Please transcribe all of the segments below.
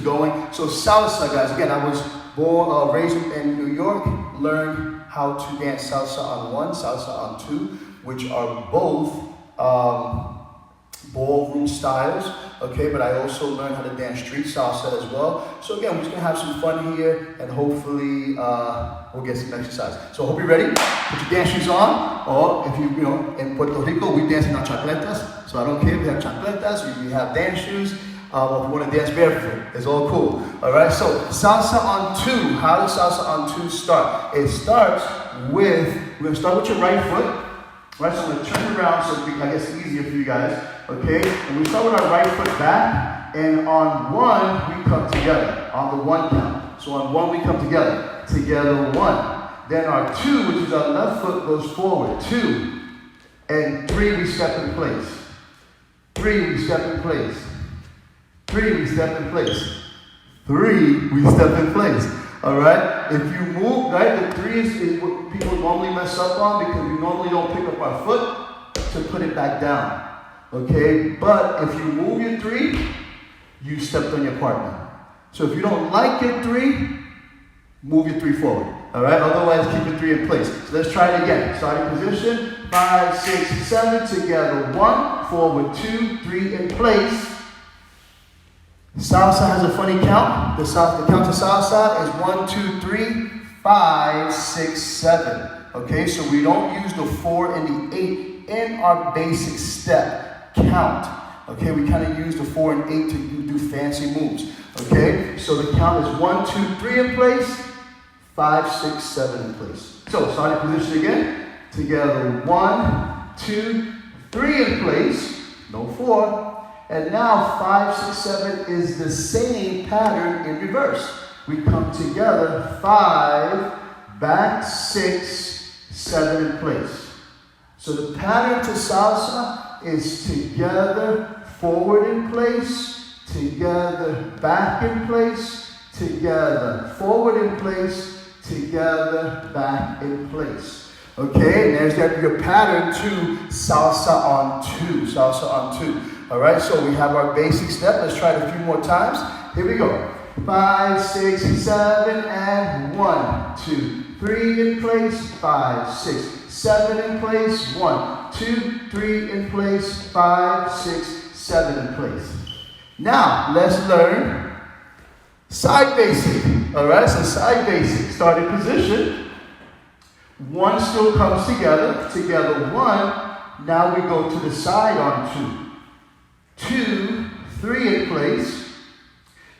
going. So salsa, guys, again, I was born, raised in New York, learned how to dance salsa on 1, salsa on 2, which are both ballroom styles, okay, but I also learned how to dance street salsa as well. So again, we're just gonna have some fun here, and hopefully we'll get some exercise. So I hope you're ready. Put your dance shoes on, or if you know, in Puerto Rico, we dance in our chancletas, so I don't care if you have chancletas, we have dance shoes, or if you want to dance barefoot, it's all cool. All right, so salsa on 2, how does salsa on 2 start? It starts with, we're gonna start with your right foot. Right, so I'm going to turn around so I guess it's easier for you guys, okay? And we start with our right foot back, and on 1, we come together, on the 1 count. So on 1, we come together, 1. Then our 2, which is our left foot, goes forward, 2. And 3, we step in place. 3, we step in place. 3, we step in place. 3, we step in place. All right, if you move, right, the 3 is what people normally mess up on because we normally don't pick up our foot to put it back down, okay? But if you move your 3, you stepped on your partner. So if you don't like your 3, move your 3 forward, all right? Otherwise, keep your 3 in place. So let's try it again. Starting position, 5, 6, 7, together, 1, forward, 2, 3, in place. Salsa has a funny count. The count to salsa is 1, 2, 3, 5, 6, 7. Okay, so we don't use the 4 and the 8 in our basic step count. Okay, we kind of use the 4 and 8 to do fancy moves. Okay, so the count is 1, 2, 3 in place, 5, 6, 7 in place. So starting position again. Together, 1, 2, 3 in place. No 4. And now 5, 6, 7 is the same pattern in reverse. We come together, 5, back, 6, 7 in place. So the pattern to salsa is together, forward in place, together, back in place, together, forward in place, together, back in place. Okay, and there's your pattern to salsa on 2, salsa on 2. All right, so we have our basic step. Let's try it a few more times. Here we go. 5, 6, 7, and 1, 2, 3 in place. 5, 6, 7 in place. 1, 2, 3 in place. 5, 6, 7 in place. Now, let's learn side basic. All right, so side basic. Starting position. 1 still comes together. Together, 1. Now we go to the side on 2. 2, 3 in place.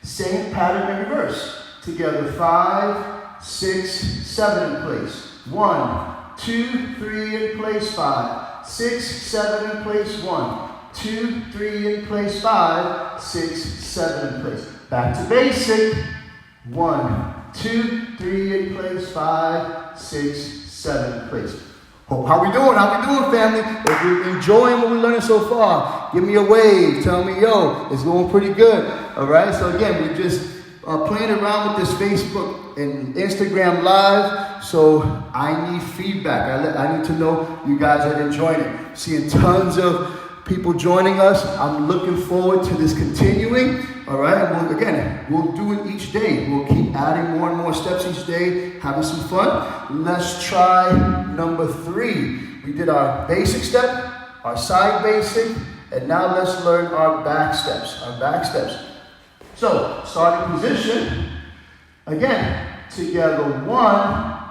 Same pattern in reverse. Together, 5, 6, 7 in place. 1, 2, 3 in place. 5, 6, 7 in place. 1, 2, 3 in place. 5, 6, 7 in place. Back to basic. 1, 2, 3 in place. 5, 6, 7 in place. How we doing? How we doing, family? If you're enjoying what we're learning so far, give me a wave. Tell me, yo, it's going pretty good. All right? So again, we're just playing around with this Facebook and Instagram Live. So I need feedback. I need to know you guys are enjoying it. Seeing tons of people joining us. I'm looking forward to this continuing. All right? And we'll do it each day. We'll keep adding more and more steps each day, having some fun. Let's try number 3. We did our basic step, our side basic, and now let's learn our back steps. So, starting position. Again, together, 1.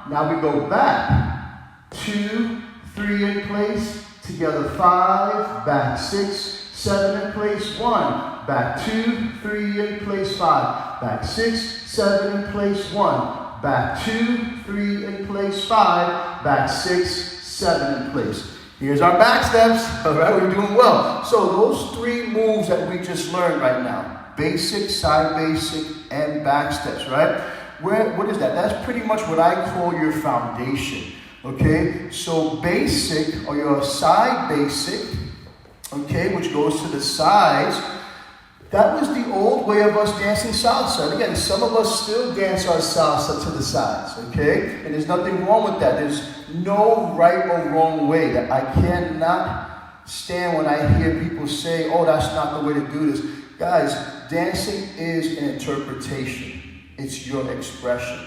Now we go back. 2, 3 in place. Together, 5. Back, 6, 7 in place. 1. Back, 2, 3 in place. 5. Back, 6, 7 in place. 1. Back, 2, 3 in place. 5. Back, 6, 7 in place. Here's our back steps. All right, we're doing well. So those 3 moves that we just learned right now. Basic, side basic, and back steps, right? What is that? That's pretty much what I call your foundation, okay? So basic, or your side basic, okay, which goes to the sides, that was the old way of us dancing salsa. And again, some of us still dance our salsa to the sides, okay? And there's nothing wrong with that. There's no right or wrong way. That I cannot stand when I hear people say, oh, that's not the way to do this. Guys, dancing is an interpretation. It's your expression.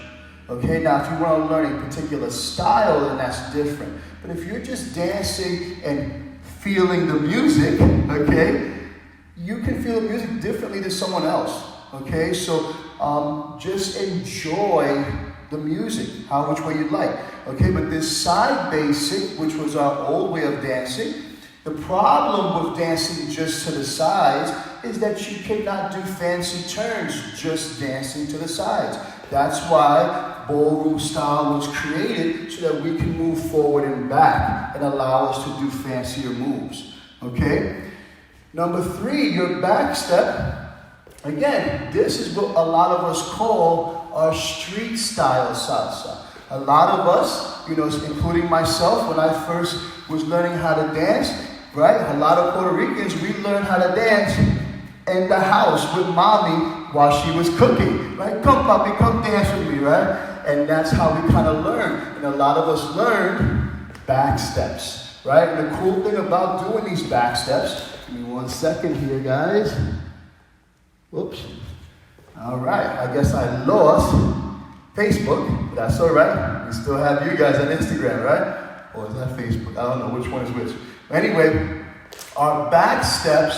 Okay, now if you want to learn a particular style, then that's different. But if you're just dancing and feeling the music, okay, you can feel the music differently than someone else. Okay, so just enjoy the music, which way you like. Okay, but this side basic, which was our old way of dancing, the problem with dancing just to the sides is that you cannot do fancy turns just dancing to the sides. That's why ballroom style was created, so that we can move forward and back and allow us to do fancier moves. Okay? Number 3, your back step. Again, this is what a lot of us call our street style salsa. A lot of us, including myself, when I first was learning how to dance, right? A lot of Puerto Ricans, we learned how to dance in the house with mommy while she was cooking. Right? Come, papi, come dance with me, right? And that's how we kind of learn. And a lot of us learned back steps, right? And the cool thing about doing these back steps, give me 1 second here, guys. Whoops. All right, I guess I lost Facebook, but that's all right. We still have you guys on Instagram, right? Or is that Facebook? I don't know which one is which. Anyway, our back steps,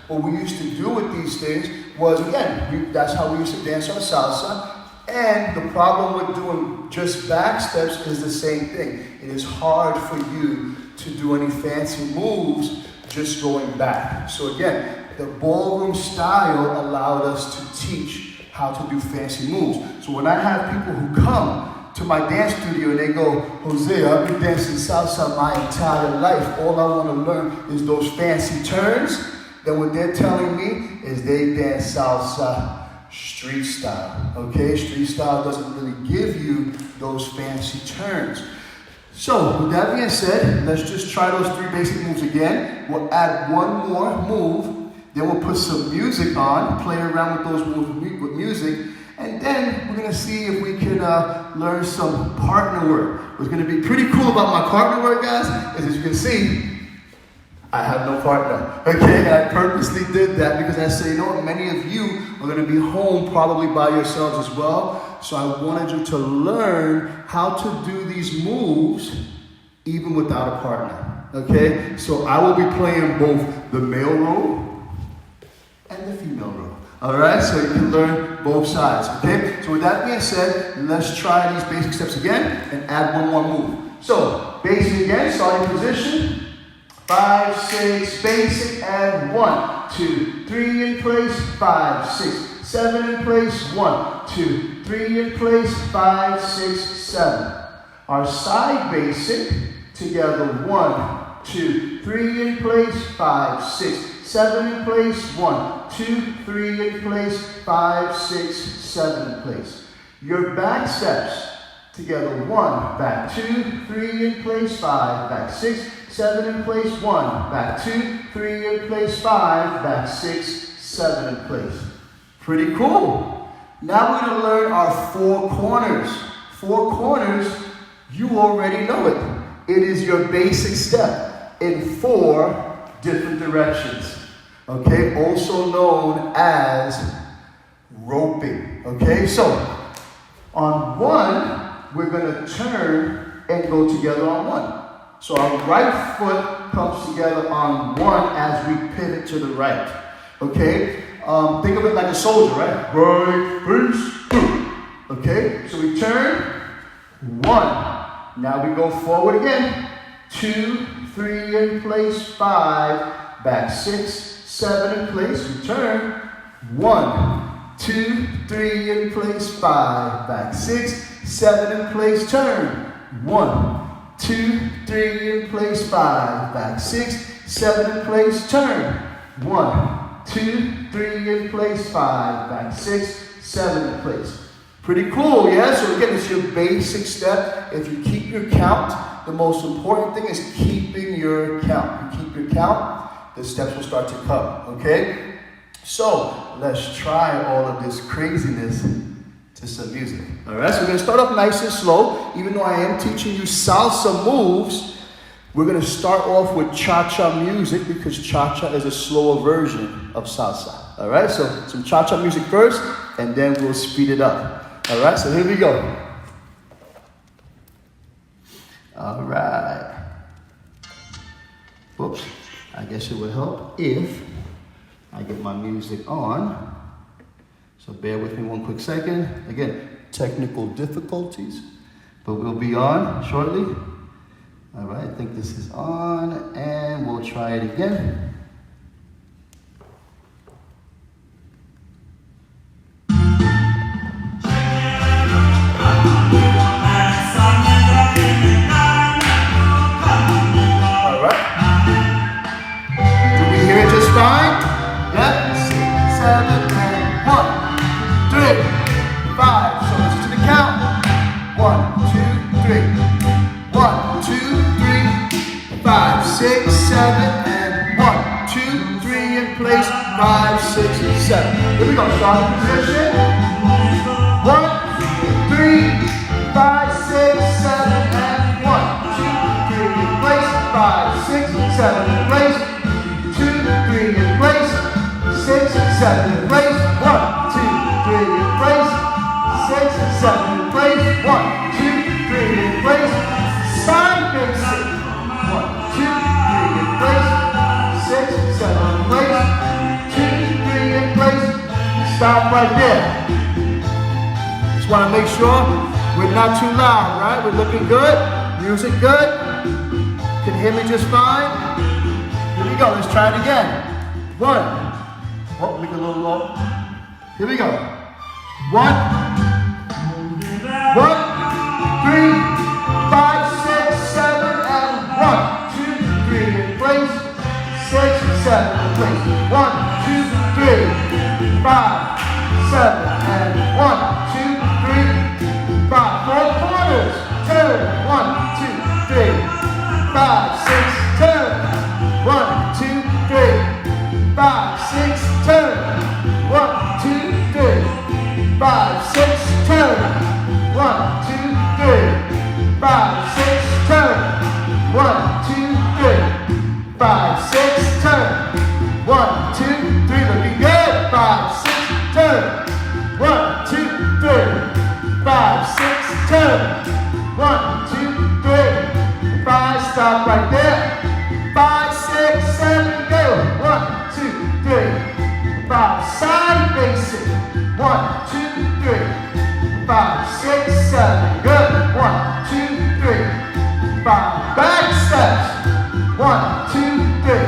what we used to do with these things was, again, that's how we used to dance our salsa. And the problem with doing just back steps is the same thing. It is hard for you to do any fancy moves just going back. So again, the ballroom style allowed us to teach how to do fancy moves. So when I have people who come to my dance studio and they go, Jose, I've been dancing salsa my entire life. All I want to learn is those fancy turns. Then what they're telling me is they dance salsa street style. Okay, street style doesn't really give you those fancy turns. So with that being said, let's just try those 3 basic moves again. We'll add 1 more move, then we'll put some music on, play around with those moves with music, and then we're gonna see if we can learn some partner work. What's gonna be pretty cool about my partner work, guys, is as you can see, I have no partner, okay? And I purposely did that because I say, many of you are going to be home probably by yourselves as well. So I wanted you to learn how to do these moves even without a partner, okay? So I will be playing both the male role and the female role, all right? So you can learn both sides, okay? So with that being said, let's try these basic steps again and add 1 more move. So basic again, starting position. 5, 6, basic, and 1, 2, 3 in place, 5, 6, 7 in place, 1, 2, 3 in place, 5, 6, 7. Our side basic, together, 1, 2, 3 in place, 5, 6, 7 in place, 1, 2, 3 in place, 5, 6, 7 in place. Your back steps, together, 1, back 2, 3 in place, 5, back 6, 7 in place, 1, back 2, 3 in place, 5, back 6, 7 in place. Pretty cool. Now we're going to learn our 4 corners. 4 corners, you already know it. It is your basic step in 4 different directions. Okay, also known as roping. Okay, so on 1, we're going to turn and go together on 1. So our right foot comes together on 1 as we pivot to the right. Okay? Think of it like a soldier, right? Right, face, okay? So we turn, 1. Now we go forward again. 2, 3 in place, 5, back 6, 7 in place, we turn, 1, 2, 3 in place, 5, back 6, 7 in place, turn, 1, 2, 3 in place, 5, back 6, 7 in place, turn, 1, 2, 3 in place, 5, back 6, 7 in place. Pretty cool, yeah? So again, it's your basic step. If you keep your count, the most important thing is keeping your count. You keep your count, the steps will start to come, okay? So let's try all of this craziness to some music. All right, so we're gonna start off nice and slow. Even though I am teaching you salsa moves, we're gonna start off with cha-cha music because cha-cha is a slower version of salsa. All right, so some cha-cha music first, and then we'll speed it up. All right, so here we go. All right. Whoops, I guess it would help if I get my music on. So bear with me one quick second. Again, technical difficulties, but we'll be on shortly. All right, I think this is on, and we'll try it again. Here we go, starting position. 1, 3, 5, 6, 7, and 1, 2, 3 in place. 5, 6, 7 in place. 2, 3 in place. 6, 7 in place. 1, 2, 3 in place. 6, 7 in place. 1, 2, 3 in place. Side basic. 1, 2, 3 in place. 6, 7 in place. Stop right there. Just want to make sure we're not too loud, right? We're looking good. Music good. Can hear me just fine. Here we go. Let's try it again. 1. Oh, make it a little low. Here we go. 1, 1, 3, 5, 6, 7, and 1, 2, 3 in place. 6, 7 in place. 1, 2, 3. 5, 7, and 1, 2, 3, 5. 4 quarters. Turn. 1, 2, 3, 5, 6, turn. 1, 2, 3, 5, 6, turn. 1, 2, 3, 5, 6, turn. 1, 2, 3, 5, 6, turn. 1, 2, 3, 5, 6, turn. 1, 2, 3, looking good. 5, 6, turn. 1, 2, 3, 5, 6, turn. 1, 2, 3, 5, stop right there. 5, 6, 7, go. 1, 2, 3, 5, side basic. 1, 2, 3, 5, 6, 7, good. 1, 2, 3, 5, back steps. 1, 2, 3,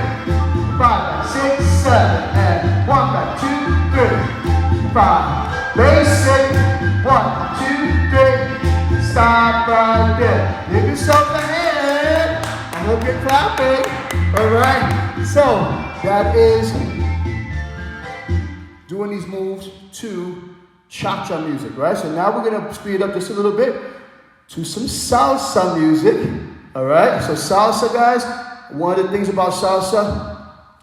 5, 6, 7, and 1 back, 2, 3, 5. Basic. 1, 2, 3. Stop right there. Give yourself a hand. I hope you're clapping. All right. So that is doing these moves to cha-cha music, right? So now we're gonna speed up just a little bit to some salsa music. All right. So salsa, guys. One of the things about salsa,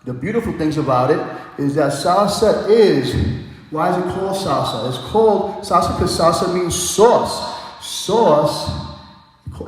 the beautiful things about it, is that salsa is, why is it called salsa? It's called salsa because salsa means sauce. Sauce,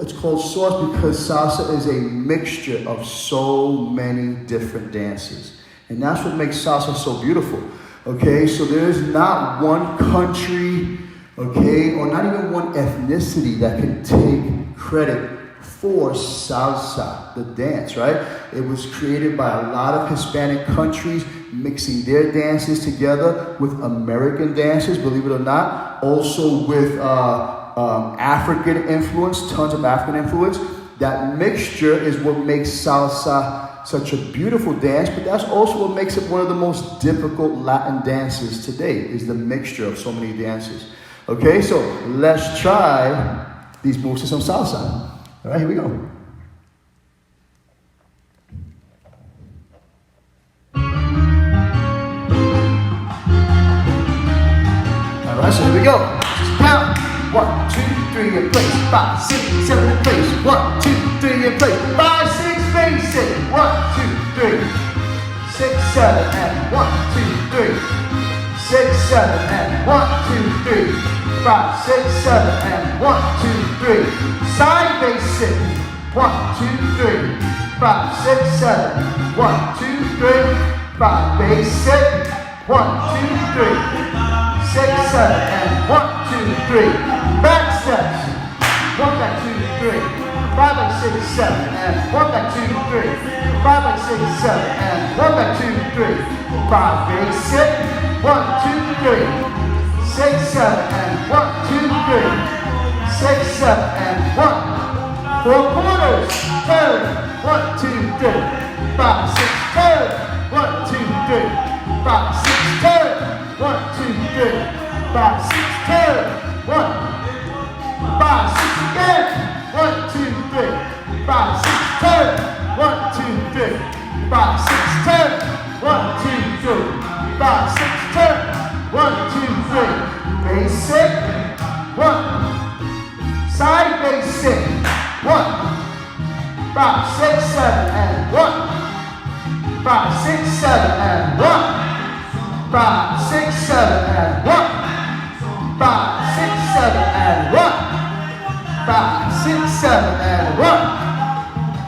it's called sauce because salsa is a mixture of so many different dances. And that's what makes salsa so beautiful. Okay, so there's not one country, okay, or not even one ethnicity that can take credit for salsa, the dance, right? It was created by a lot of Hispanic countries mixing their dances together with American dances, believe it or not. Also with African influence, tons of African influence. That mixture is what makes salsa such a beautiful dance, but that's also what makes it one of the most difficult Latin dances today, is the mixture of so many dances. Okay, so let's try these moves to some salsa. All right, here we go. All right, so here we go. Count. 1, 2, 3 in place. 5, 6, 7 in place. 1, 2, 3 in place. 5, 6, basic. 1, 2, 3. 6, 7, and 1, 2, 3. 6, 7, and 1, 2, 3. 5, 6, 7, and 1, 2, 3. Side basic. 1, 2, 3. 5, 6, 7. 1, 2, 3. 5 basic. 1, 1, 2, 3. 6, 7, and 1, 2, 3. Back steps. 1 back 2, 3. 5 back 6, 7, and 1 back 2, 3. 5 back 6, 7, and 1 back 2, 3. 5 basic. 1, 2, 3. 6, 7, and 1, 2, 3. 6, 7, and 1. 4 quarters. Turn. 1, 2, 3. 5, 6, turn. 1, 2, 3. 5, 6, turn. 1, 2, 3. 5, 6, turn. 1. 5, 6 again. 1, 2, 3. 5, 6, turn. 1, 2, 3. 5, 6, turn. 1, 2, 3. 5, 6, turn. 1, 2, 3. Basic. 1. Side basic. 1. 5, 6, 7, and 1. 5, 6, 7, and 1. 5, 6, 7, and 1. 5, 6, 7, and 1. 5, 6, 7, and 1.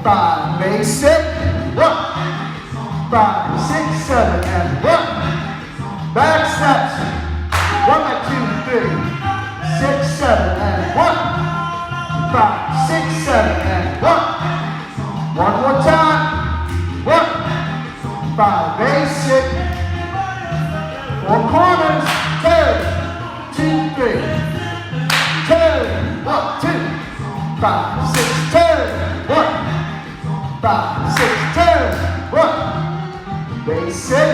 5, basic. 1. 5, 6, 7, and 1. Back steps. 1 by 2, 3. 6, 7, and 1. 5, 6, 7, and 1. One more time. 1. 5, basic. 4 corners. Turn. 2, 3. Turn. 1, 2. 5, 6, turn. 1. 5, 6, turn. 1. Basic.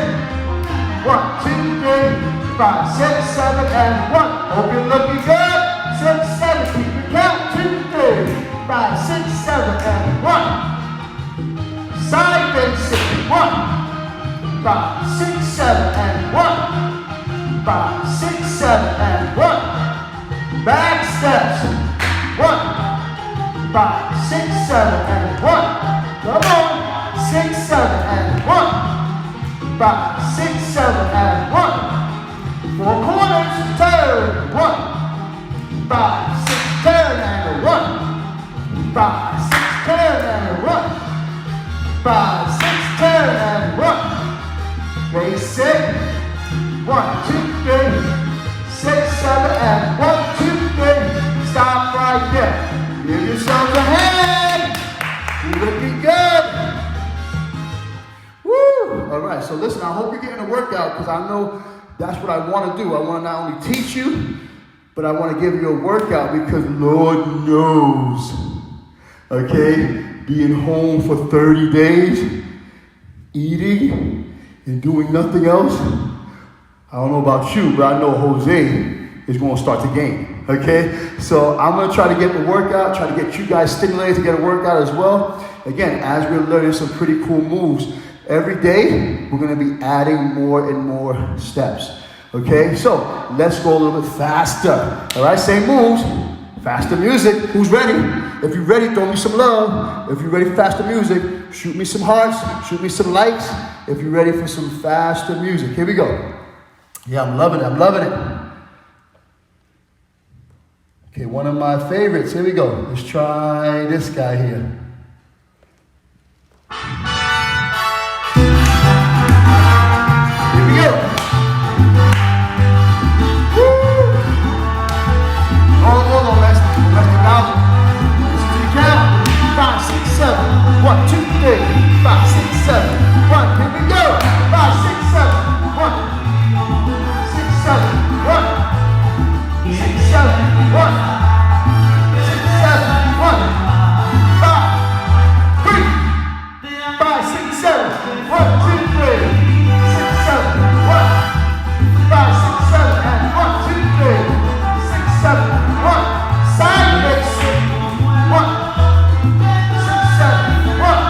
1, 2, 3. 5, 6, 7, and 1. Hope you're looking good. 6, 7. Keep your count. 2, 3. 5, 6, 7, and 1. Side basic. 1. 5, 6, 7, and 1. 5, 6, 7, and 1. Back steps. 1. 5, 6, 7, and 1. Come on. 6, 7, and 1. 5, 6, 7, and 1. 4 corners. Turn. 1. 5, 6, turn, and 1. 5, 6, turn, and 1. 5, 6, turn, and 1. Basic. 1, 2, 3. 6, 7, and 1, 2, 3. Stop right there. Give yourselves a hand. You're looking good. Woo! All right, so listen, I hope you're getting a workout because I know that's what I want to do. I want to not only teach you, but I want to give you a workout because Lord knows, okay, being home for 30 days, eating and doing nothing else, I don't know about you, but I know Jose is going to start to gain, okay? So I'm going to try to get the workout, try to get you guys stimulated to get a workout as well. Again, as we're learning some pretty cool moves, every day we're going to be adding more and more steps, okay? So let's go a little bit faster, all right? Same moves, faster music. Who's ready? If you're ready, throw me some love. If you're ready for faster music, shoot me some hearts, shoot me some likes. If you're ready for some faster music, here we go. Yeah, I'm loving it, I'm loving it. Okay, one of my favorites, here we go. Let's try this guy here. Here we go. Woo! Hold on, let's go. Listen to the count. 5, 6, 7. 1, 2, 3. 5, 6, 7. 1, here we go. 5, 6, 7. 1. 6, 7. 1. 6, 7. 1. 6, 7. 1. 5, 3. 5, 6, 7. 1, 2, 3. 6, 7. 1. 5, 6, 7. And 1, 2, 3. 6, 7. 1. Side basic. 1. 6, 7. 1.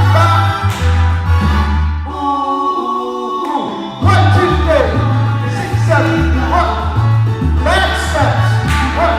5. 1, 2, 3. 6, 7. 1. Back steps. 1.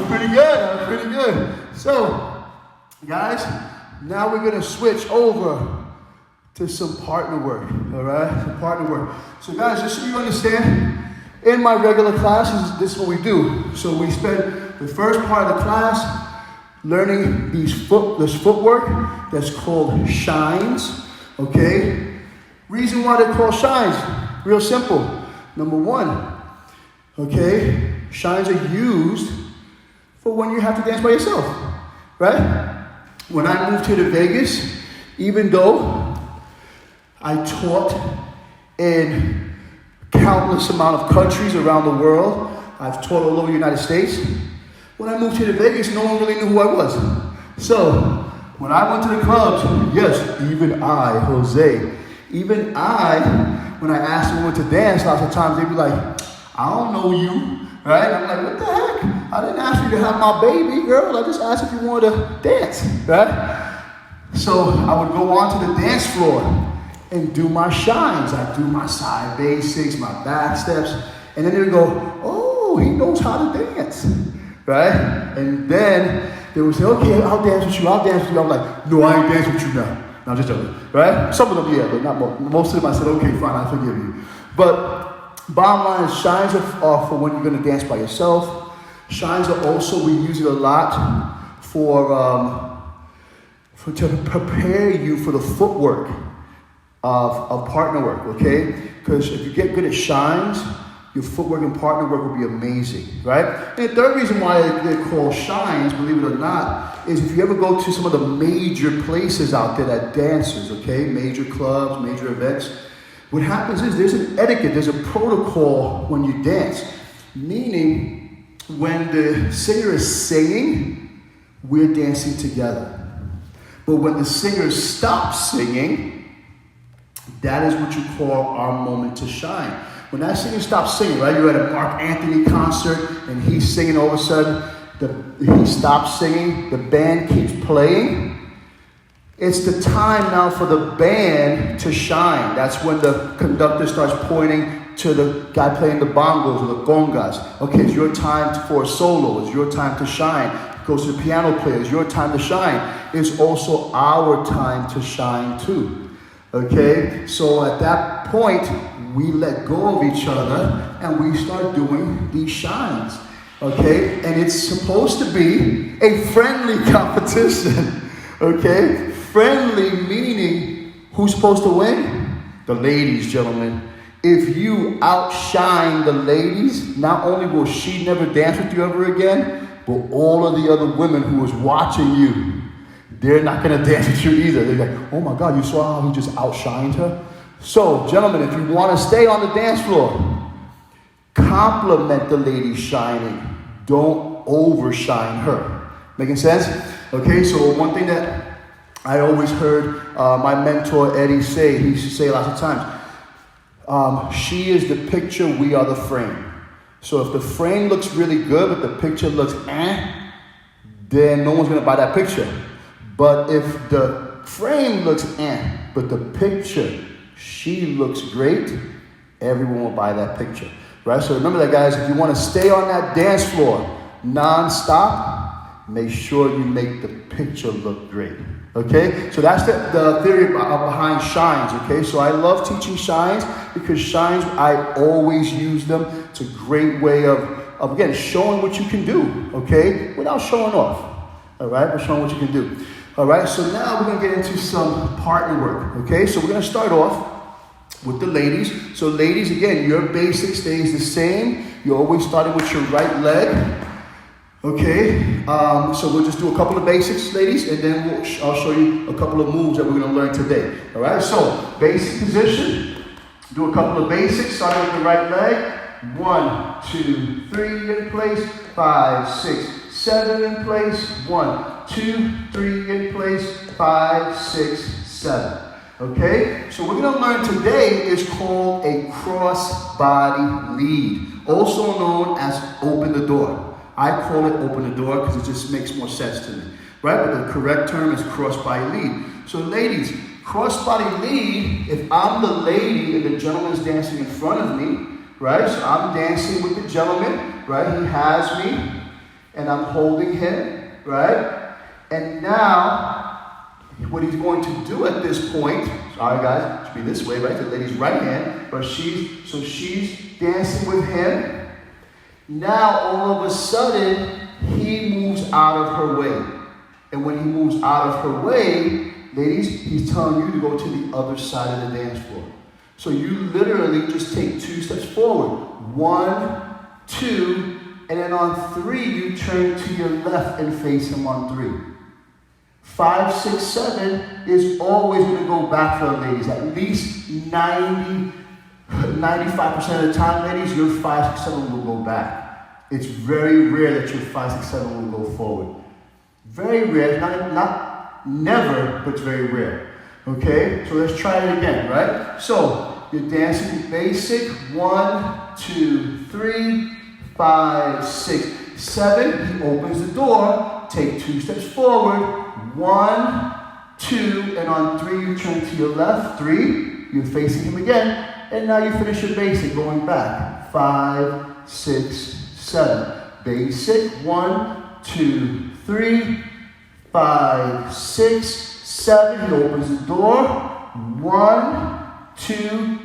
pretty good. That was pretty good. So, guys, now we're gonna switch over to some partner work. All right, some partner work. So, guys, just so you understand, in my regular classes, this is what we do. So we spend the first part of the class learning this footwork that's called shines. Okay. Reason why they're called shines, real simple. Number one, okay, shines are used for when you have to dance by yourself, right? When I moved here to Vegas, even though I taught in countless amount of countries around the world, I've taught all over the United States. When I moved here to Vegas, no one really knew who I was. So when I went to the clubs, yes, even I, Jose, even I, when I asked women to dance, lots of times they'd be like, I don't know you, right? I'm like, what the heck? I didn't ask you to have my baby, girl. I just asked if you wanted to dance, right? So I would go onto the dance floor and do my shines. I do my side basics, my back steps, and then they would go, oh, he knows how to dance, right? And then they would say, okay, I'll dance with you, I'll dance with you. I'm like, no, I ain't dancing with you now. No, I'm just joking, right? Some of them, yeah, but not most. Most of them, I said, okay, fine, I forgive you. But bottom line is shines are for when you're going to dance by yourself. Shines are also, we use it a lot to prepare you for the footwork of partner work, okay? Because if you get good at shines, your footwork and partner work will be amazing, right? And the third reason why they're called shines, believe it or not, is if you ever go to some of the major places out there that dancers, okay? Major clubs, major events, what happens is there's an etiquette, there's a protocol when you dance. Meaning, when the singer is singing, we're dancing together. But when the singer stops singing, that is what you call our moment to shine. When that singer stops singing, right? You're at a Mark Anthony concert and he's singing, all of a sudden, he stops singing, the band keeps playing. It's the time now for the band to shine. That's when the conductor starts pointing to the guy playing the bongos or the congas. Okay, it's your time for a solo. It's your time to shine. It goes to the piano player. It's your time to shine. It's also our time to shine too. Okay, so at that point, we let go of each other and we start doing these shines. Okay, and it's supposed to be a friendly competition. Okay, friendly meaning who's supposed to win? The ladies, gentlemen. If you outshine the ladies, not only will she never dance with you ever again, but all of the other women who was watching you, they're not going to dance with you either. They're like, oh my God, you saw how he just outshined her? So, gentlemen, if you want to stay on the dance floor, compliment the lady shining. Don't overshine her. Making sense? Okay, so one thing that I always heard my mentor Eddie say, he used to say lots of times, she is the picture, we are the frame. So if the frame looks really good, but the picture looks then no one's going to buy that picture. But if the frame looks but the picture, she looks great, everyone will buy that picture, right? So remember that, guys, if you want to stay on that dance floor non-stop, make sure you make the picture look great, okay? So that's the theory behind shines, okay? So I love teaching shines because shines, I always use them. It's a great way of again, showing what you can do, okay? Without showing off, all right? But showing what you can do. All right, so now we're going to get into some partner work, okay? So we're going to start off with the ladies. So ladies, again, your basic stays the same. You're always starting with your right leg, okay? So we'll just do a couple of basics, ladies, and then I'll show you a couple of moves that we're going to learn today, all right? So basic position, do a couple of basics, starting with the right leg. 1, 2, 3 in place, 5, 6, 7 in place, 1, 2, 3 in place, 5, 6, 7. Okay? So what we're going to learn today is called a cross-body lead, also known as open the door. I call it open the door because it just makes more sense to me, right? But the correct term is cross-body lead. So ladies, cross-body lead, if I'm the lady and the gentleman's dancing in front of me, right? So I'm dancing with the gentleman, right? He has me. and I'm holding him, right? And now, what he's going to do at this point, sorry guys, it should be this way, right? The lady's right hand, but she's dancing with him. Now, all of a sudden, he moves out of her way. And when he moves out of her way, ladies, he's telling you to go to the other side of the dance floor. So you literally just take 2 steps forward. 1, 2, and then on 3, you turn to your left and face him on 3. 5, 6, 7 is always going to go back for the ladies. At least 95% of the time, ladies, your 5, 6, 7 will go back. It's very rare that your 5, 6, 7 will go forward. Very rare, not never, but it's very rare. Okay, so let's try it again, right? So you're dancing basic. 1, 2, 3, 5, 6, 7. He opens the door. Take 2 steps forward. 1, 2, and on 3 you turn to your left. 3, you're facing him again, and now you finish your basic, going back. 5, 6, 7. Basic. 1, 2, 3, 5, 6, 7. He opens the door. 1, 2,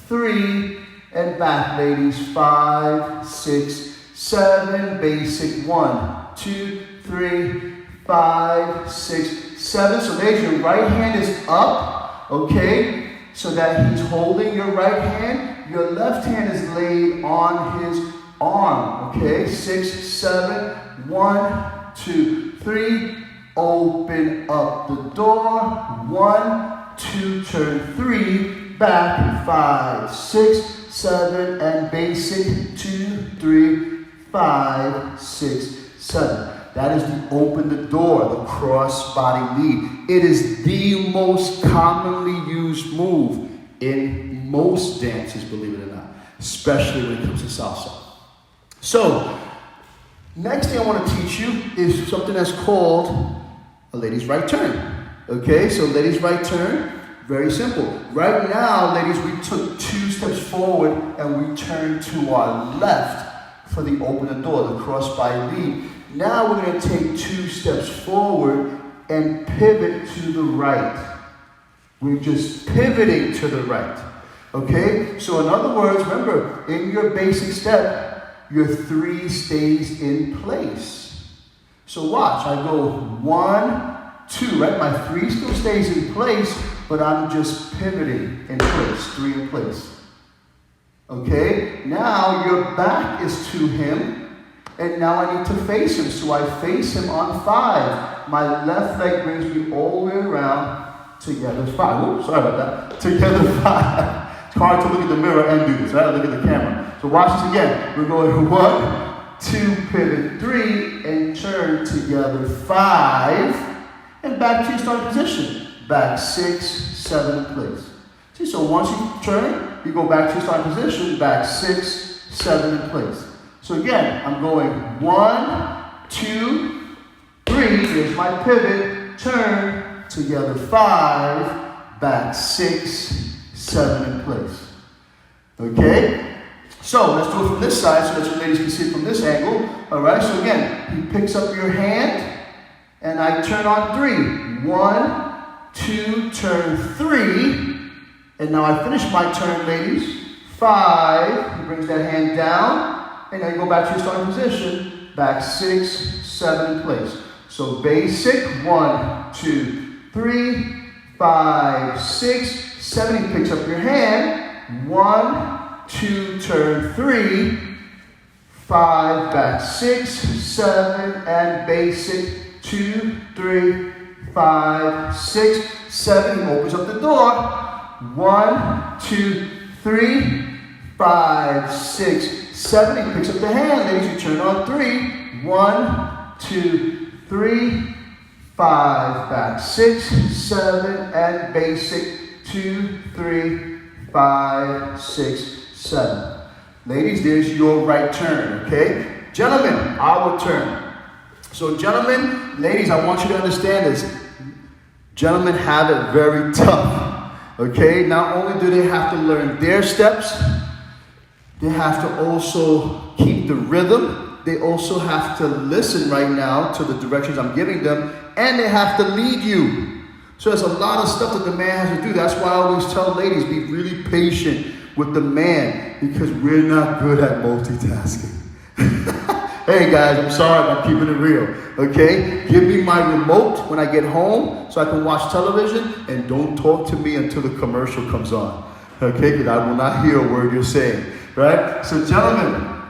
3, and back, ladies. 5, 6, 7. Basic. 1, 2, 3, 5, 6, 7. So ladies, your right hand is up, okay? So that he's holding your right hand. Your left hand is laid on his arm, okay? 6, 7. 1, 2, 3. Open up the door. 1, 2, turn 3. Back. 5, 6, 7. And basic. 2, 3, 5, 6, 7. That is the open the door, the cross body lead. It is the most commonly used move in most dances, believe it or not, especially when it comes to salsa. So, next thing I want to teach you is something that's called a lady's right turn. Okay, so lady's right turn, very simple. Right now, ladies, we took 2 steps forward and we turned to our left for the open the door, the cross body lead. Now we're going to take 2 steps forward and pivot to the right. We're just pivoting to the right. Okay? So in other words, remember, in your basic step, your 3 stays in place. So watch, I go 1, 2, right? My 3 still stays in place, but I'm just pivoting in place, 3 in place. Okay? Now your back is to him. And now I need to face him. So I face him on 5. My left leg brings me all the way around. Together 5. Oops, sorry about that. Together 5. It's hard to look at the mirror and do this, right? Look at the camera. So watch this again. We're going 1, 2, pivot 3, and turn together 5. And back to your starting position. Back 6, 7 in place. See, so once you turn, you go back to your starting position. Back 6, 7 in place. So again, I'm going 1, 2, 3. Here's my pivot. Turn together 5. Back 6, 7 in place. Okay? So let's do it from this side so that your ladies can see it from this angle. All right? So again, you picks up your hand and I turn on 3. 1, 2, turn 3. And now I finish my turn, ladies. 5. He brings that hand down. And then you go back to your starting position, back 6, 7 in place. So basic, 1, 2, 3, 5, 6, 7. He picks up your hand. 1, 2, turn 3, 5, back 6, 7, and basic, 2, 3, 5, 6, 7. He opens up the door. 1, 2, 3, 5, 6, 7. He picks up the hand, ladies. You turn on 3. 1, 2, 3, 5, back 6, 7, and basic 2, 3, 5, 6, 7. Ladies, there's your right turn, okay? Gentlemen, our turn. So gentlemen, ladies, I want you to understand this. Gentlemen have it very tough, okay? Not only do they have to learn their steps, they have to also keep the rhythm they also have to listen right now to the directions I'm giving them, and they have to lead you. So there's a lot of stuff that the man has to do. That's why I always tell ladies, be really patient with the man, because we're not good at multitasking. Hey guys, I'm sorry, I'm keeping it real, okay? Give me my remote when I get home so I can watch television, and don't talk to me until the commercial comes on, okay? Because I will not hear a word you're saying, right? So gentlemen,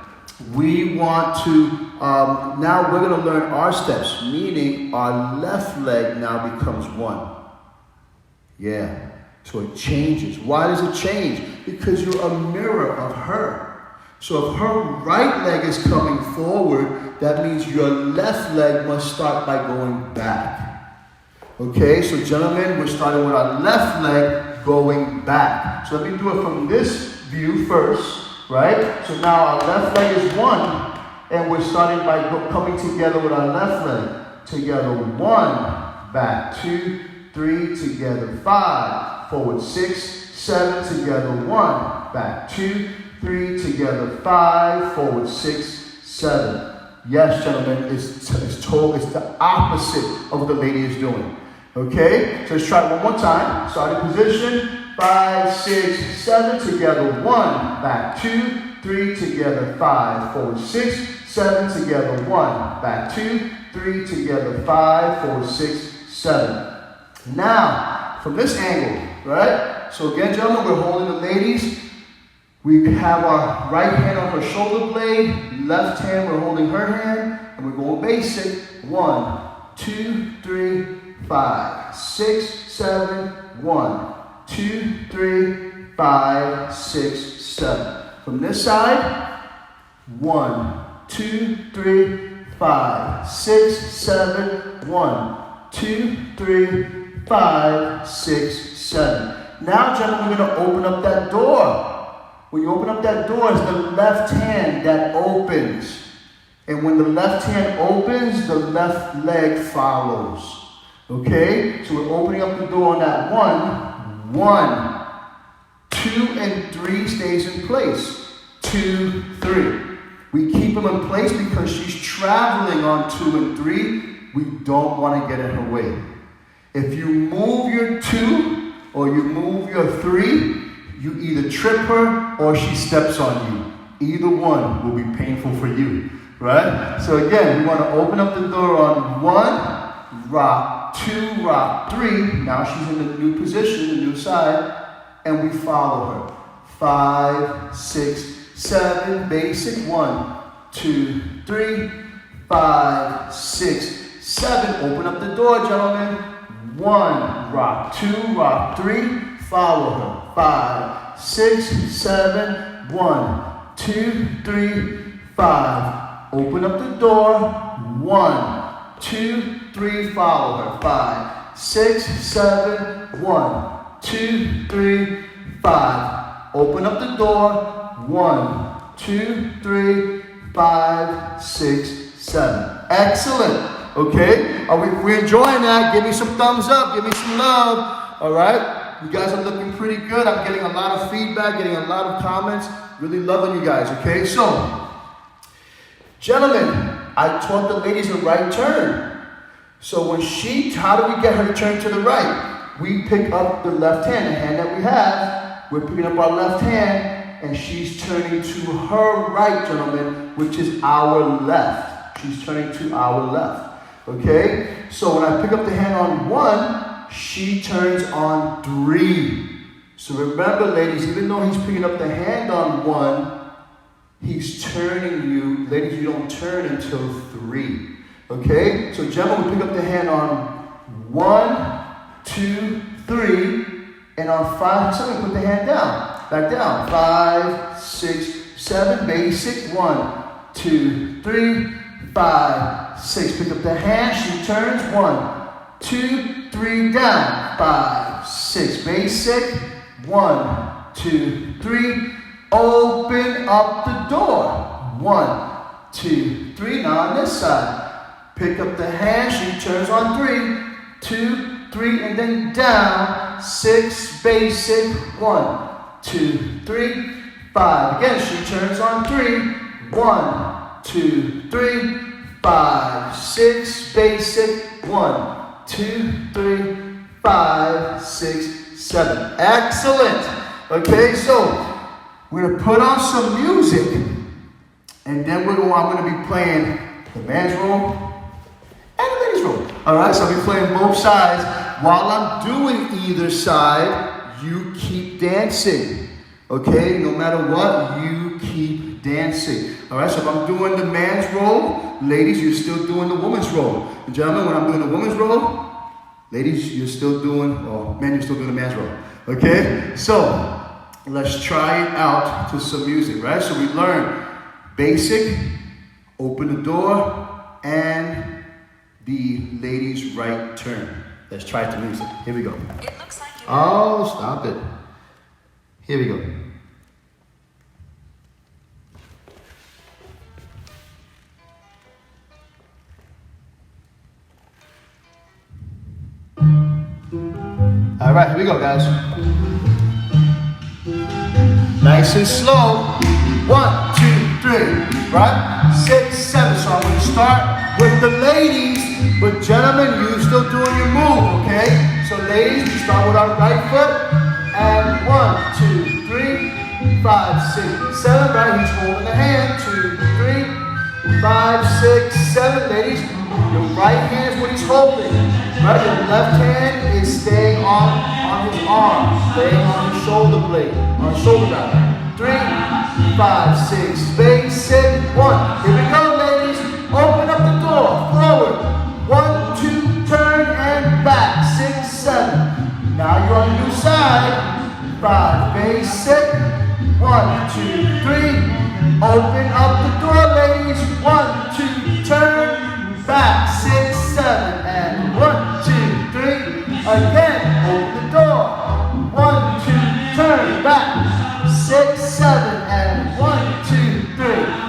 we want to, now we're going to learn our steps, meaning our left leg now becomes one. Yeah, so it changes. Why does it change? Because you're a mirror of her. So if her right leg is coming forward, that means your left leg must start by going back. Okay, so gentlemen, we're starting with our left leg going back. So let me do it from this view first, right? So now our left leg is one, and we're starting by coming together with our left leg. Together, one, back, 2, 3, together, 5, forward, 6, 7, together, 1, back, 2, 3, together, 5, forward, 6, 7. Yes, gentlemen, it's the opposite of what the lady is doing. Okay, so let's try it one more time. Starting position, 5, 6, 7, together, 1, back, 2, 3, together, 5, forward, 6, 7, together, 1, back, 2, 3, together, 5, forward, 6, 7. Now, from this angle, right? So again, gentlemen, we're holding the ladies. We have our right hand on her shoulder blade, left hand, we're holding her hand, and we're going basic. 1, 2, 3, 5, 6, 7, 1, 2, 3, 5, 6, 7. From this side, 1, 2, 3, 5, 6, 7, 1, 2, 3, 5, 6, 7. Now, gentlemen, we're going to open up that door. When you open up that door, it's the left hand that opens. And when the left hand opens, the left leg follows. Okay? So we're opening up the door on that 1. 1, 2, and 3 stays in place. 2, 3. We keep them in place because she's traveling on 2 and 3. We don't want to get in her way. If you move your 2 or you move your 3, you either trip her or she steps on you. Either one will be painful for you, right? So again, we want to open up the door on 1, rock, 2, rock, 3. Now she's in the new position, the new side, and we follow her. 5, 6, 7, basic. 1, 2, 3, 5, 6, 7. Open up the door, gentlemen. 1, rock, 2, rock, 3, follow her. 5, 6, 7, 1, 2, 3, 5. Open up the door. 1, 2, 3, follow her. 5, 6, 7, 1, 2, 3, 5. Open up the door. 1, 2, 3, 5, 6, 7. Excellent. Okay? Are we enjoying that? Give me some thumbs up. Give me some love. All right? You guys are looking pretty good. I'm getting a lot of feedback, getting a lot of comments. Really loving you guys, okay? So, gentlemen, I taught the ladies a right turn. So how do we get her to turn to the right? We pick up the left hand, the hand that we have. We're picking up our left hand, and she's turning to her right, gentlemen, which is our left. She's turning to our left, okay? So when I pick up the hand on 1, she turns on 3. So remember, ladies, even though he's picking up the hand on 1, he's turning you. Ladies, you don't turn until 3. Okay? So gentlemen, we pick up the hand on 1, 2, 3. And on 5, 7, put the hand down. Back down. 5, 6, 7. Basic. 1, 2, 3, 5, 6. Pick up the hand. She turns. 1, 2, 3, down. 5, 6. Basic. 1, 2, 3. Open up the door. 1, 2, 3. Now on this side. Pick up the hand. She turns on 3, 2, 3, and then down. 6. Basic. 1, 2, 3, 5. Again, she turns on 3. 1, 2, 3, 5, 6, basic. 1, 2, 3, 5, 6, 7. Excellent. Okay, so we're gonna put on some music, and then I'm gonna be playing the man's role and the ladies' role. All right, so I'll be playing both sides. While I'm doing either side, you keep dancing. Okay, no matter what, you keep dancing. All right, so if I'm doing the man's role, ladies, you're still doing the woman's role. And gentlemen, when I'm doing the woman's role, ladies, you're still doing, or men, you're still doing the man's role. Okay, so let's try it out to some music, right? So we learn basic, open the door, and the ladies' right turn. Let's try it to music. Here we go. It looks like you. Oh, stop it. Here we go. All right, here we go, guys. Nice and slow. 1, 2, 3, right? 6, 7. So I'm going to start with the ladies, but gentlemen, you still doing your move, okay? So ladies, we start with our right foot, and 1, 2, 3, 5, 6, 7, right? He's holding the hand. 2, 3, 5, 6, 7. Ladies, your right hand is what he's holding, right? Your left hand is staying on his arm, staying on his shoulder blade, on his shoulder blade. 3, 5, 6, basic. 1. Here we go, ladies. Open up the door, forward. 1, 2, turn and back. 6, 7. Now you're on the new side. 5, basic. 1, 2, 3. Open up the door, ladies. 1, 2, turn, back. 6, 7, and 1, 2, 3. Again, open the door. 1, 2, turn, back. 6, 7, and 1, 2, 3.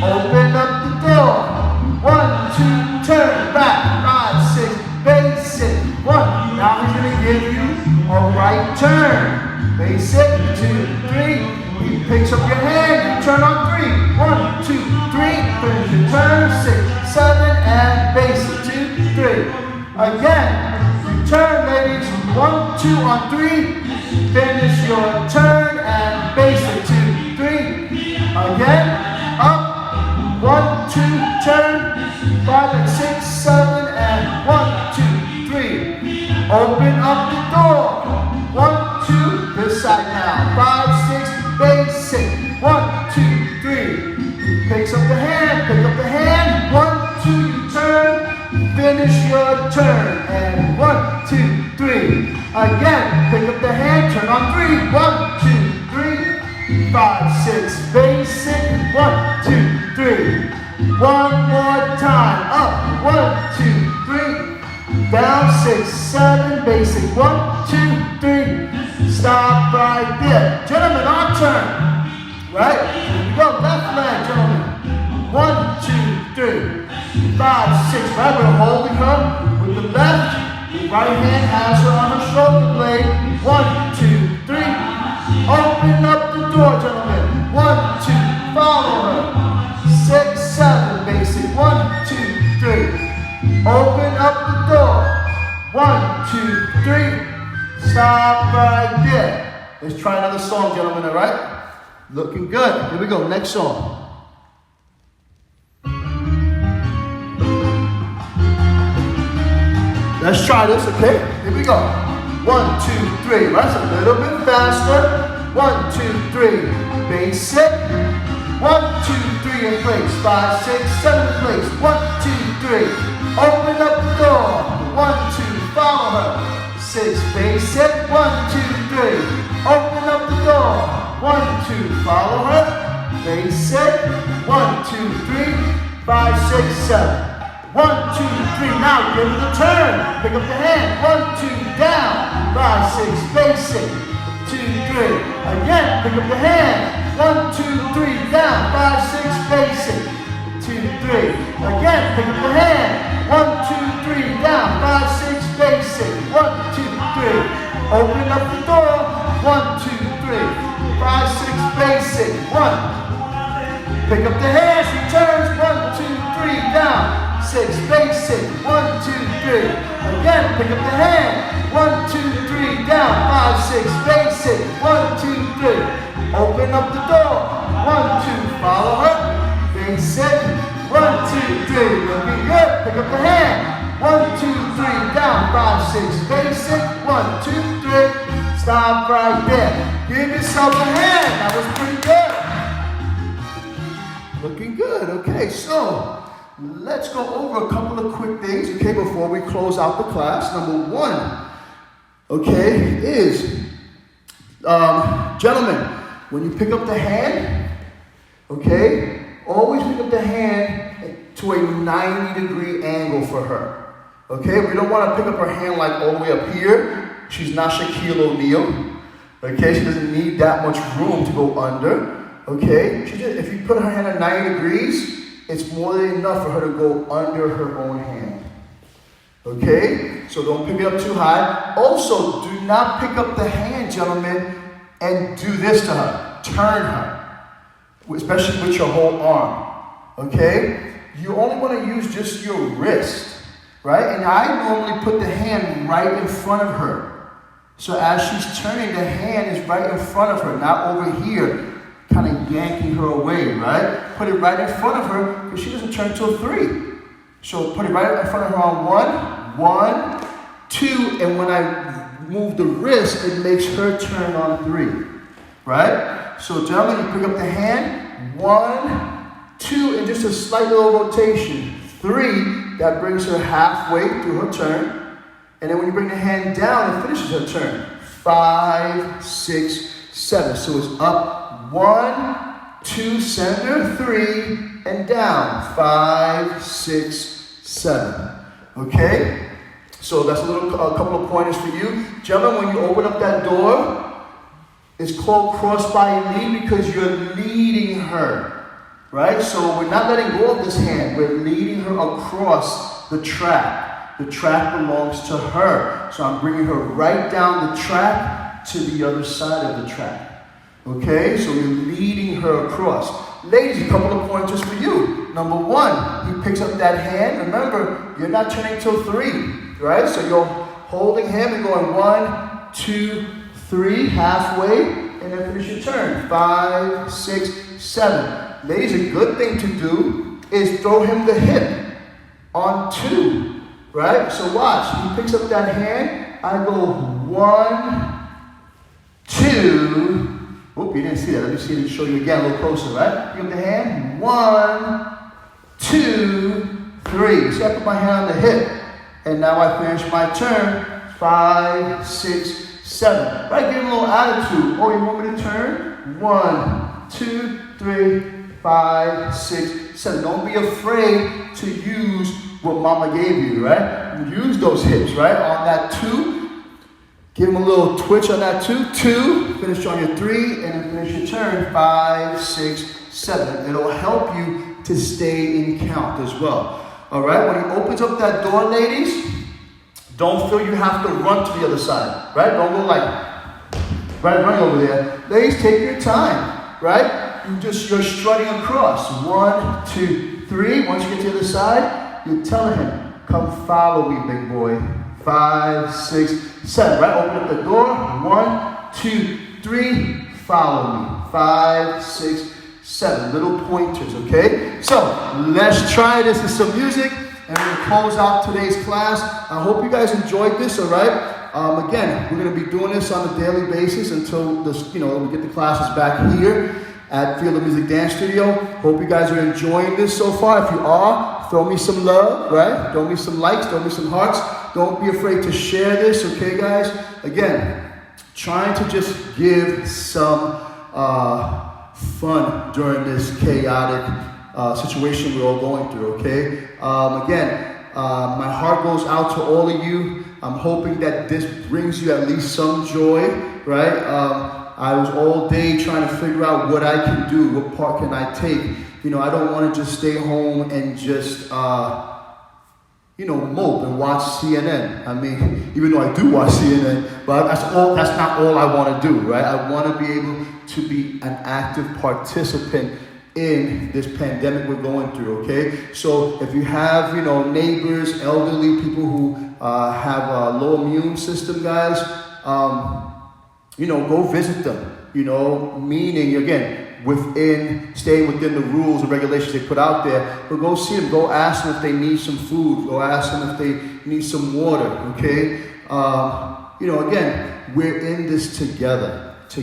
Open up the door. 1, 2, turn, back. 5, 6, basic. 1. Now he's going to give you a right turn. Basic. 2, 3. He picks up your hand. You turn on 3. 1, 2, 3. Finish your turn. 6, 7, and basic. 2, 3. Again. You turn, ladies. 1, 2 on 3. Finish your turn and basic. 2, 3. Again. Up. 1, 2, turn. 5 and 6, 7, and 1, 2, 3. Open up the door. 1, 2. This side now. 5, 6, basic. 1, 2, 3. Picks up the hand. Pick up the hand. 1, 2. You turn. Finish your turn. And 1, 2, 3. Again, pick up the hand, turn on 3. 1, 2, 3, 5, 6, basic. 1, 2, 3. One more time. Up. 1, 2, 3. Down. 6, 7, basic. 1, 2, 3. Stop right there. Gentlemen, our turn. Right? Here we go. Left leg, gentlemen. 1, 2, 3. 5, 6. Right? We're holding her with the left. The right hand has her on her shoulder blade. 1, 2, 3. Open up the door, gentlemen. 1, 2. Follow her. 6, 7. Basic. 1, 2, 3. Open up the door. 1, 2, 3. Stop right there. Let's try another song, gentlemen. All right? Looking good. Here we go. Next song. Let's try this, okay? Here we go. 1, 2, 3. Right, so a little bit faster. 1, 2, 3. Basic. 1, 2, 3 in place. 5, 6, 7 in place. 1, 2, 3. Open up the door. 1, 2. Follow her. 6. Basic. 1, 2, 3. Open up the door. 1, 2. Follow her. Basic. 1, 2, 3. 5, 6, 7. 1, 2, 3. Now give it a turn. Pick up the hand. 1, 2, down. 5, 6, basic. 2, 3. Again, pick up the hand. 1, 2, 3, down. 5, 6, basic. 2, 3. Again, pick up the hand. 1, 2, 3, down. 5, 6, basic. 1, 2, 3. Open up the door. 1, 2, 3. 5, 6, basic. 1. Pick up the hands. He turns. 1, 2, 3. it. 1, 2, 3. Again, pick up the hand. 1, 2, 3, down. 5, 6, face it. 1, 2, 3. Open up the door. 1, 2, follow her. Face it. 1, 2, 3. Looking good. Pick up the hand. 1, 2, 3, down. 5, 6, face it. 1, 2, 3. Stop right there. Give yourself a hand. That was pretty good. Looking good. Okay, so let's go over a couple of quick things, okay, before we close out the class. Number one, okay, is, gentlemen, when you pick up the hand, okay, always pick up the hand to a 90-degree angle for her, okay? We don't want to pick up her hand like all the way up here. She's not Shaquille O'Neal, okay? She doesn't need that much room to go under, okay? If you put her hand at 90 degrees, it's more than enough for her to go under her own hand. Okay? So don't pick it up too high. Also, do not pick up the hand, gentlemen, and do this to her. Turn her. Especially with your whole arm. Okay? You only want to use just your wrist. Right? And I normally put the hand right in front of her. So as she's turning, the hand is right in front of her, not over here, kind of yanking her away, right? Put it right in front of her because she doesn't turn till 3. So put it right in front of her on 1, 2, and when I move the wrist, it makes her turn on 3, right? So gentlemen, you pick up the hand, 1, 2, and just a slight little rotation. 3, that brings her halfway through her turn. And then when you bring the hand down, it finishes her turn. 5, 6, 7. So it's up. 1, 2, center, 3, and down. 5, 6, 7. Okay? So that's a couple of pointers for you. Gentlemen, when you open up that door, it's called cross by lead because you're leading her. Right? So we're not letting go of this hand. We're leading her across the track. The track belongs to her. So I'm bringing her right down the track to the other side of the track. Okay, so you're leading her across. Ladies, a couple of pointers for you. Number 1, he picks up that hand. Remember, you're not turning till 3, right? So you're holding him and going 1, 2, 3, halfway, and then finish your turn. 5, 6, 7. Ladies, a good thing to do is throw him the hip on 2, right? So watch, he picks up that hand. I go 1, 2. Oop, you didn't see that. Let me see it and show you again a little closer, right? Pick up the hand. 1, 2, 3. See, I put my hand on the hip. And now I finish my turn. 5, 6, 7. Right? Give him a little attitude. Oh, you want me to turn? 1, 2, 3, 5, 6, 7. Don't be afraid to use what mama gave you, right? Use those hips, right? On that 2. Give him a little twitch on that 2, finish on your 3, and then finish your turn, 5, 6, 7. It'll help you to stay in count as well. All right, when he opens up that door, ladies, don't feel you have to run to the other side, right? Don't go like, right, running over there. Ladies, take your time, right? You're strutting across. 1, 2, 3. Once you get to the other side, you're telling him, come follow me, big boy. 5, 6, 7, right? Open up the door. 1, 2, 3. Follow me. 5, 6, 7. Little pointers, okay? So let's try this with some music, and we're going to close out today's class. I hope you guys enjoyed this, all right? Again, we're going to be doing this on a daily basis until this, we get the classes back here at Field of Music Dance Studio. Hope you guys are enjoying this so far. If you are, throw me some love, right? Throw me some likes, throw me some hearts. Don't be afraid to share this, okay, guys? Again, trying to just give some fun during this chaotic situation we're all going through, okay? Again, my heart goes out to all of you. I'm hoping that this brings you at least some joy, right? I was all day trying to figure out what I can do, what part can I take. I don't want to just stay home and just, mope and watch CNN. I mean, even though I do watch CNN, but that's not all I want to do, right? I want to be able to be an active participant in this pandemic we're going through, okay? So if you have, neighbors, elderly, people who have a low immune system, guys, go visit them, meaning, again, staying within the rules and regulations they put out there, but go see them, go ask them if they need some food, go ask them if they need some water, okay? Again, we're in this together. The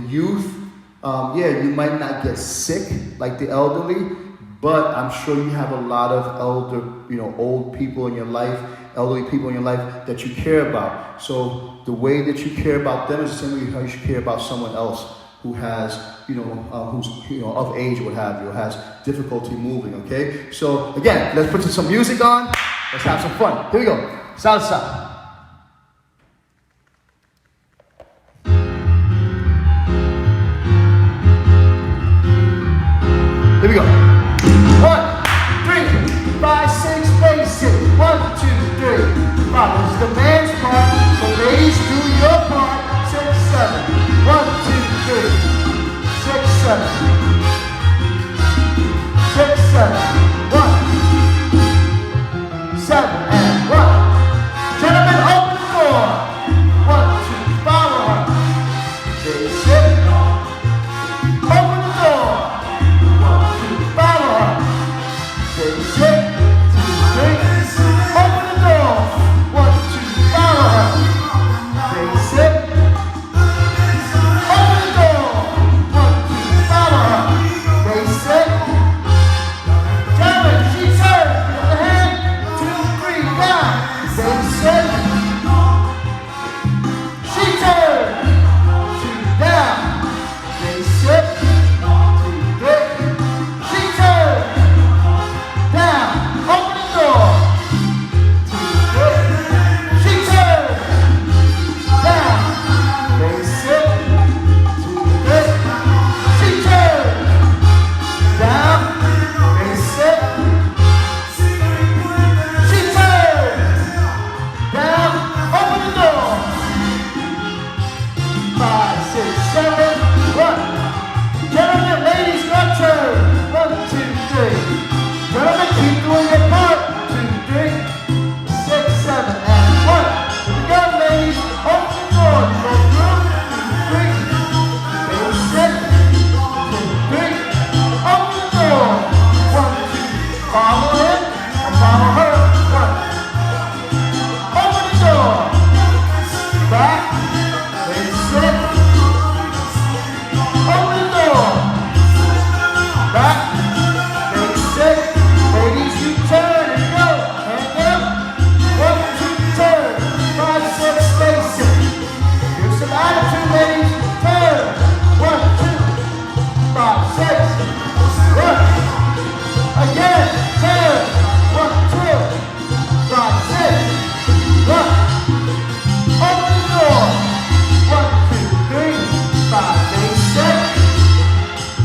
youth, you might not get sick like the elderly, but I'm sure you have a lot of old people in your life, elderly people in your life that you care about. So the way that you care about them is the same way how you should care about someone else who has, who's of age or what have you, has difficulty moving, okay? So again, let's put some music on. Let's have some fun. Here we go. Salsa. Here we go. 1, 3, 5, 6, basic. 1, 2, 3, 5. This is the man's part. So ladies, do your part. 6, 7. 1, 2, 3, 6, 7. 6, 7. 1, 7, and 1. Gentlemen, open the door. 1, 2, follow her. Basic. Open the door. 1, 2, follow her. Basic. 2, 3. Open the door. 1, 2, follow her. Basic. Open the door. 1, 2, follow her. Basic. Gentlemen, she turned. Give the hand. 2, 3, down. Basic. She turned. 2, down. Basic. 2, 3. She turned. Down. Open the door. 2, 3. She turned. Down. Basic. 2, 3. She turned. Down. Basic. She turned. Down. Open the door. 5, 6, 7. 1. Gentlemen, ladies, your turn. 1, 2, 3. Gentlemen, keep doing your part. 2, 3, 6, 7, and 1. Here we go, ladies. Open the door. Go through. 2, 3. Basic. 2, 3. Open the door. 1, 2. Follow him and follow her. 1. Open the door. Back. Basic. Open the door. Back. Basic. Ladies, you turn and go. Hand up. 1, 2, turn. 5, 6, basic. Give some attitude, ladies. Turn. 1, 2, 5, 6. 1. Again. Turn. 1, 2, 5, 6. 1. Open the door. 1, 2, 3, 5, basic.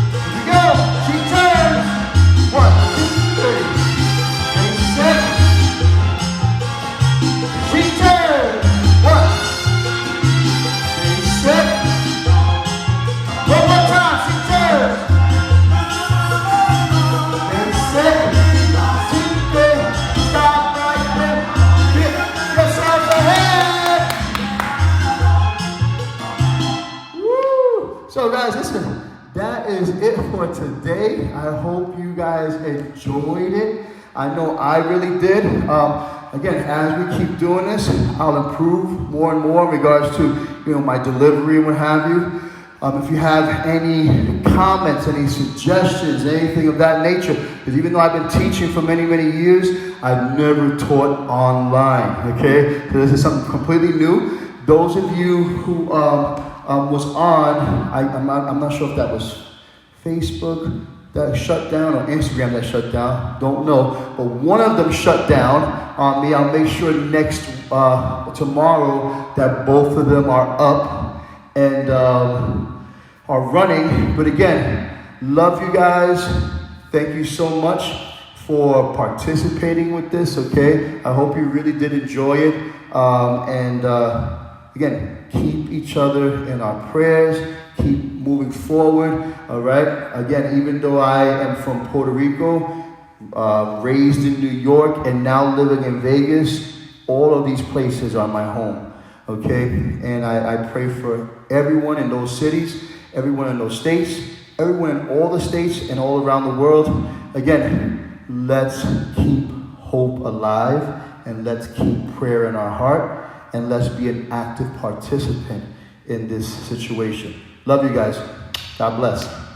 Here we go. She turns. 1, 2, 3. Basic. She turns. 1. Basic. One more time. She turns. Basic. 2, 3. Stop right there. Give yourself a hand. Woo! So guys, listen, that is it for today. I hope you guys enjoyed it. I know I really did. Again, as we keep doing this, I'll improve more and more in regards to my delivery and what have you. If you have any comments, any suggestions, anything of that nature, because even though I've been teaching for many, many years, I've never taught online, okay? So this is something completely new. Those of you who was on, I'm not sure if that was Facebook that shut down or Instagram that shut down, don't know, but one of them shut down on me. I'll make sure tomorrow that both of them are up and are running. But again, love you guys. Thank you so much for participating with this, okay? I hope you really did enjoy it. again, keep each other in our prayers. Keep moving forward, all right? Again, even though I am from Puerto Rico, raised in New York, and now living in Vegas, all of these places are my home, okay? And I pray for everyone in those cities, everyone in those states, everyone in all the states and all around the world. Again, let's keep hope alive, and let's keep prayer in our heart, and let's be an active participant in this situation. Love you guys. God bless.